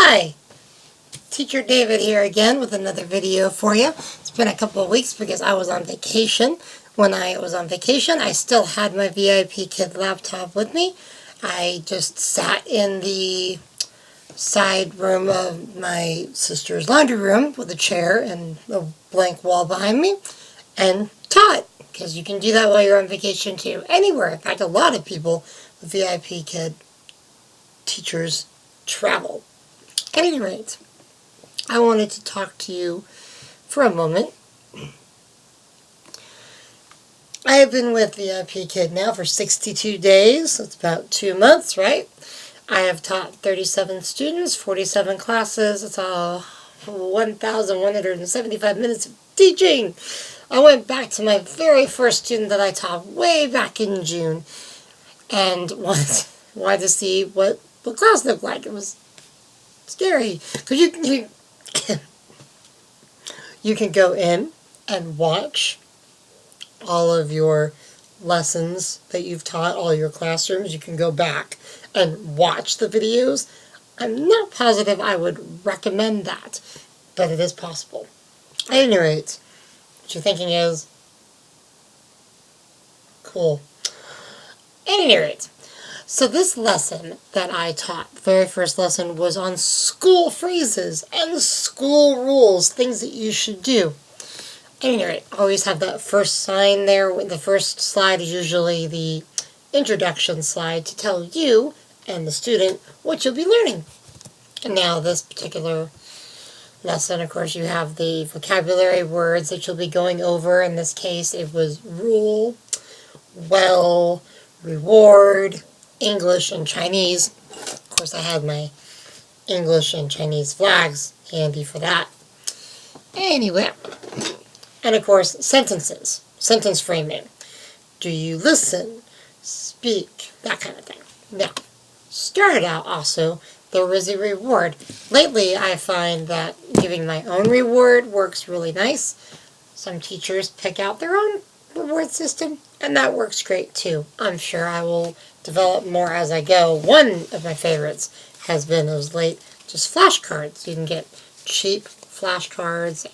Hi! Teacher David here again with another video for you. It's been a couple of weeks because I was on vacation. When I was on vacation, I still had my VIPKID laptop with me. I just sat in the side room of my sister's laundry room with a chair and a blank wall behind me and taught. Because you can do that while you're on vacation too. Anywhere. In fact, a lot of people with VIPKID teachers travel. At any rate, I wanted to talk to you for a moment. I have been with VIPKID now for 62 days. That's about 2 months, right? I have taught 37 students, 47 classes. It's all 1,175 minutes of teaching. I went back to my very first student that I taught way back in June and wanted to see what class looked like. It was scary because you can go in and watch all of your lessons that you've taught, all your classrooms. You can go back and watch the videos. I'm not positive I would recommend that, but it is possible. At any rate, what you're thinking is, cool. At any rate, so this lesson that I taught, the very first lesson, was on school phrases and school rules, things that you should do. At any rate, I always have that first sign there. The first slide is usually the introduction slide to tell you and the student what you'll be learning. And now this particular lesson, of course, you have the vocabulary words that you'll be going over. In this case, it was rule, well, reward, English, and Chinese. Of course, I had my English and Chinese flags handy for that. Anyway, and of course, sentences, sentence framing. Do you listen, speak, that kind of thing. Now, started out also, there was a reward. Lately, I find that giving my own reward works really nice. Some teachers pick out their own reward system, and that works great too. I'm sure I will develop more as I go. One of my favorites has been those late just flashcards. You can get cheap flashcards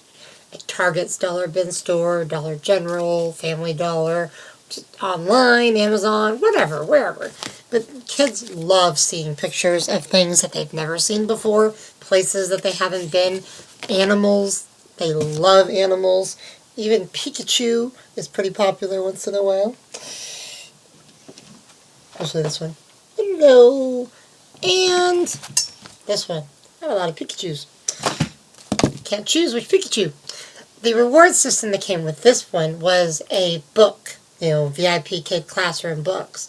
at Target's Dollar Bin Store, Dollar General, Family Dollar, just online, Amazon, whatever, wherever. But kids love seeing pictures of things that they've never seen before, places that they haven't been, animals. They love animals. Even Pikachu is pretty popular once in a while. Especially this one. Hello. And this one. I have a lot of Pikachus. Can't choose which Pikachu. The reward system that came with this one was a book. VIPKID classroom books.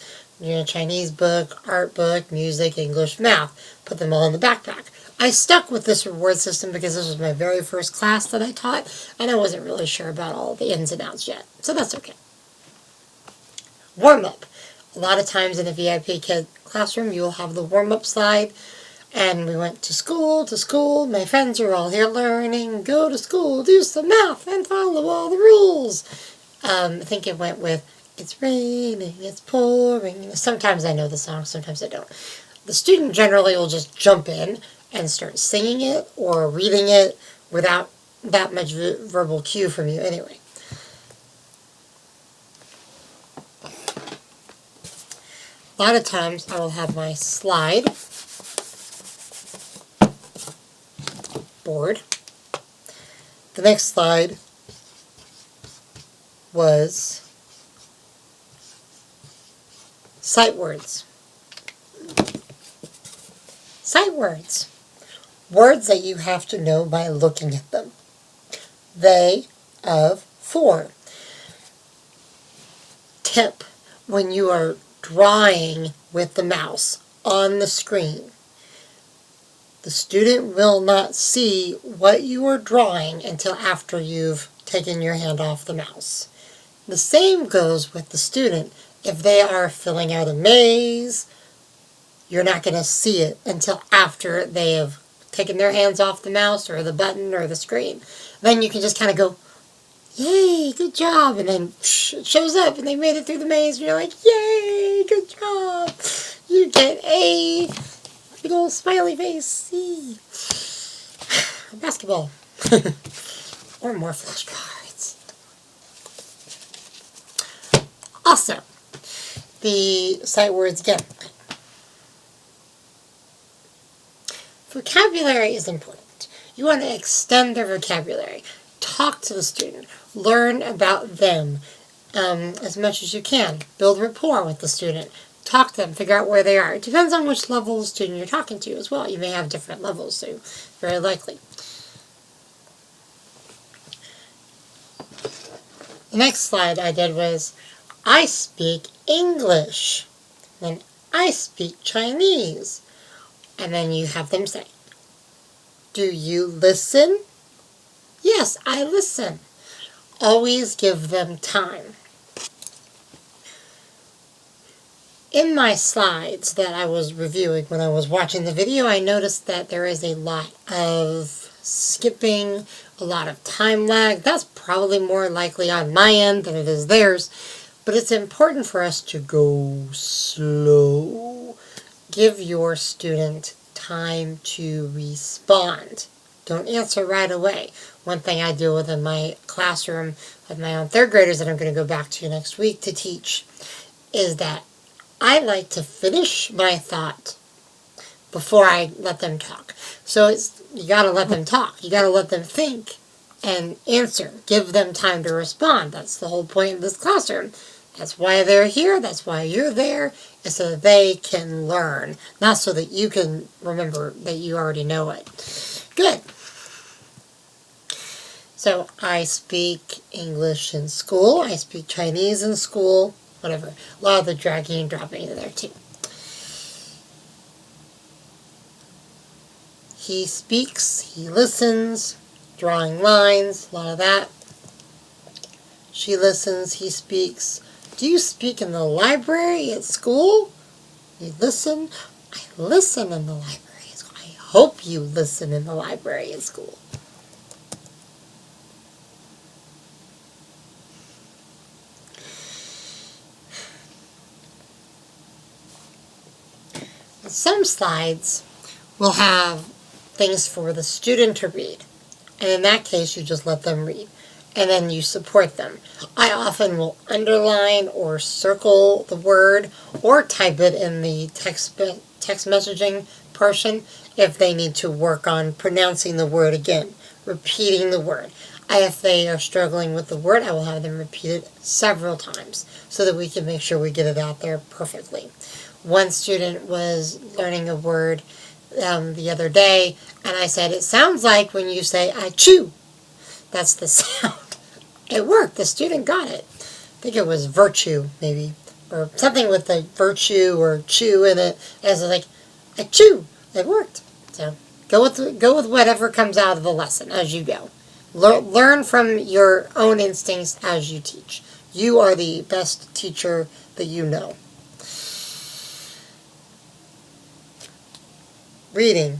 Chinese book, art book, music, English, math. Put them all in the backpack. I stuck with this reward system because this was my very first class that I taught, and I wasn't really sure about all the ins and outs yet, so that's okay. Warm-up. A lot of times in a VIPKID classroom, you will have the warm-up slide, and we went to school. My friends are all here learning, go to school, do some math, and follow all the rules. I think it went with, it's raining, it's pouring. Sometimes I know the song, sometimes I don't. The student generally will just jump in and start singing it or reading it without that much verbal cue from you anyway. A lot of times I will have my slide board. The next slide was sight words. Sight words. Words that you have to know by looking at them. They, of, for. Tip. When you are drawing with the mouse on the screen, the student will not see what you are drawing until after you've taken your hand off the mouse. The same goes with the student. If they are filling out a maze, you're not going to see it until after they have taken their hands off the mouse or the button or the screen. Then you can just kind of go, yay, good job, and then it shows up and they made it through the maze and you're like, yay, good job. You get a big old smiley face. See. basketball. Or more flashcards. Also, the sight words again. Vocabulary is important. You want to extend their vocabulary. Talk to the student. Learn about them as much as you can. Build rapport with the student. Talk to them. Figure out where they are. It depends on which level of student you're talking to as well. You may have different levels, so very likely. The next slide I did was, I speak English. Then I speak Chinese. And then you have them say, do you listen? Yes, I listen. Always give them time. In my slides that I was reviewing when I was watching the video, I noticed that there is a lot of skipping, a lot of time lag. That's probably more likely on my end than it is theirs. But it's important for us to go slow. Give your student time to respond. Don't answer right away. One thing I deal with in my classroom with my own third graders that I'm going to go back to next week to teach is that I like to finish my thought before I let them talk. So you got to let them talk. You got to let them think and answer. Give them time to respond. That's the whole point of this classroom. That's why they're here. That's why you're there, is so that they can learn, not so that you can remember that you already know it. Good. So I speak English in school. I speak Chinese in school. Whatever. A lot of the dragging and dropping in there too. He speaks. He listens. Drawing lines. A lot of that. She listens. He speaks. Do you speak in the library at school? You listen? I listen in the library at school. I hope you listen in the library at school. Some slides will have things for the student to read. And in that case, you just let them read. And then you support them. I often will underline or circle the word or type it in the text messaging portion if they need to work on pronouncing the word again, repeating the word. If they are struggling with the word, I will have them repeat it several times so that we can make sure we get it out there perfectly. One student was learning a word the other day, and I said, it sounds like when you say, I chew. That's the sound. It worked. The student got it. I think it was virtue, maybe, or something with a virtue or chew in it. As like, I chew. It worked. So go with whatever comes out of the lesson as you go. Learn from your own instincts as you teach. You are the best teacher that you know. Reading.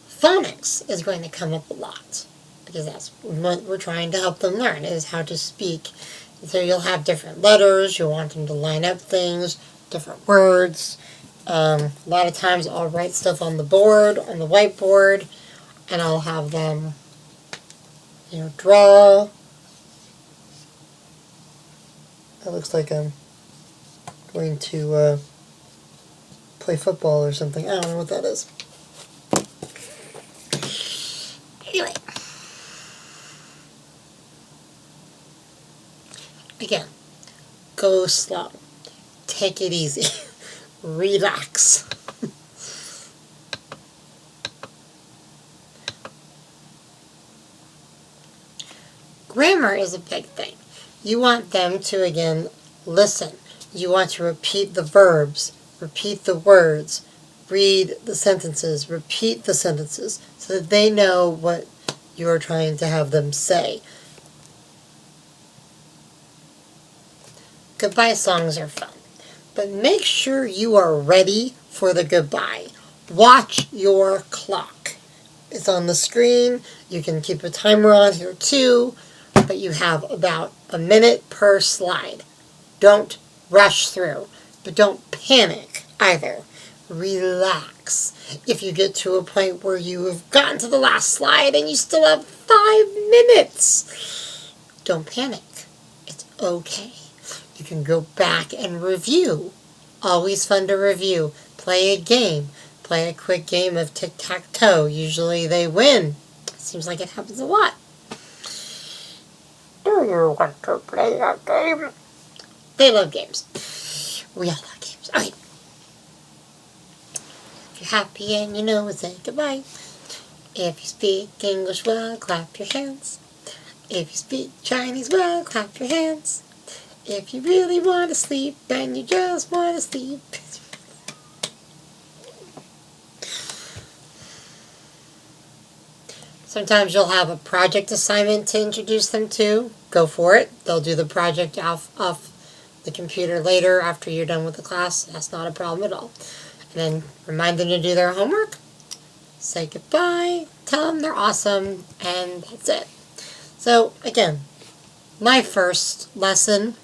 Phonics is going to come up a lot because that's what we're trying to help them learn, is how to speak. So you'll have different letters. You'll want them to line up things, different words. A lot of times I'll write stuff on the board, on the whiteboard, and I'll have them, draw. That looks like I'm going to play football or something. I don't know what that is. Anyway. Again, go slow. Take it easy. Relax. Grammar is a big thing. You want them to, again, listen. You want to repeat the verbs, repeat the words, read the sentences, repeat the sentences, so that they know what you're trying to have them say. Goodbye songs are fun, but make sure you are ready for the goodbye. Watch your clock. It's on the screen. You can keep a timer on here too, but you have about a minute per slide. Don't rush through, but don't panic either. Relax. If you get to a point where you have gotten to the last slide and you still have 5 minutes, don't panic. It's okay. You can go back and review. Always fun to review. Play a game. Play a quick game of tic-tac-toe. Usually they win. Seems like it happens a lot. Do you want to play a game? They love games. We all love games. Okay. If you're happy and you know it, say goodbye. If you speak English well, clap your hands. If you speak Chinese well, clap your hands. If you really want to sleep and you just want to sleep. Sometimes you'll have a project assignment to introduce them to. Go for it. They'll do the project off the computer later after you're done with the class. That's not a problem at all. And then remind them to do their homework. Say goodbye. Tell them they're awesome. And that's it. So, again, my first lesson,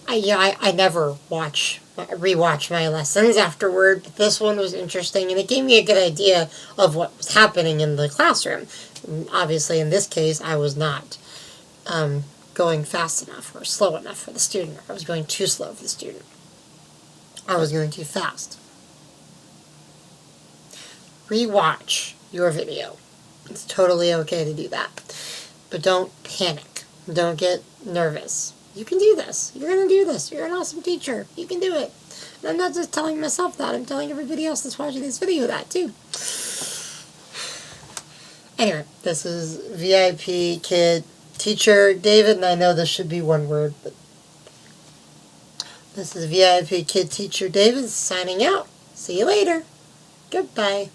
I never rewatch my lessons afterward, but this one was interesting, and it gave me a good idea of what was happening in the classroom. Obviously, in this case, I was not going fast enough or slow enough for the student. I was going too slow for the student. I was going too fast. Rewatch your video. It's totally okay to do that. But don't panic. Don't get nervous. You can do this. You're going to do this. You're an awesome teacher. You can do it. And I'm not just telling myself that. I'm telling everybody else that's watching this video that, too. Anyway, this is VIPKID teacher David, and I know this should be one word, but this is VIPKID teacher David signing out. See you later. Goodbye.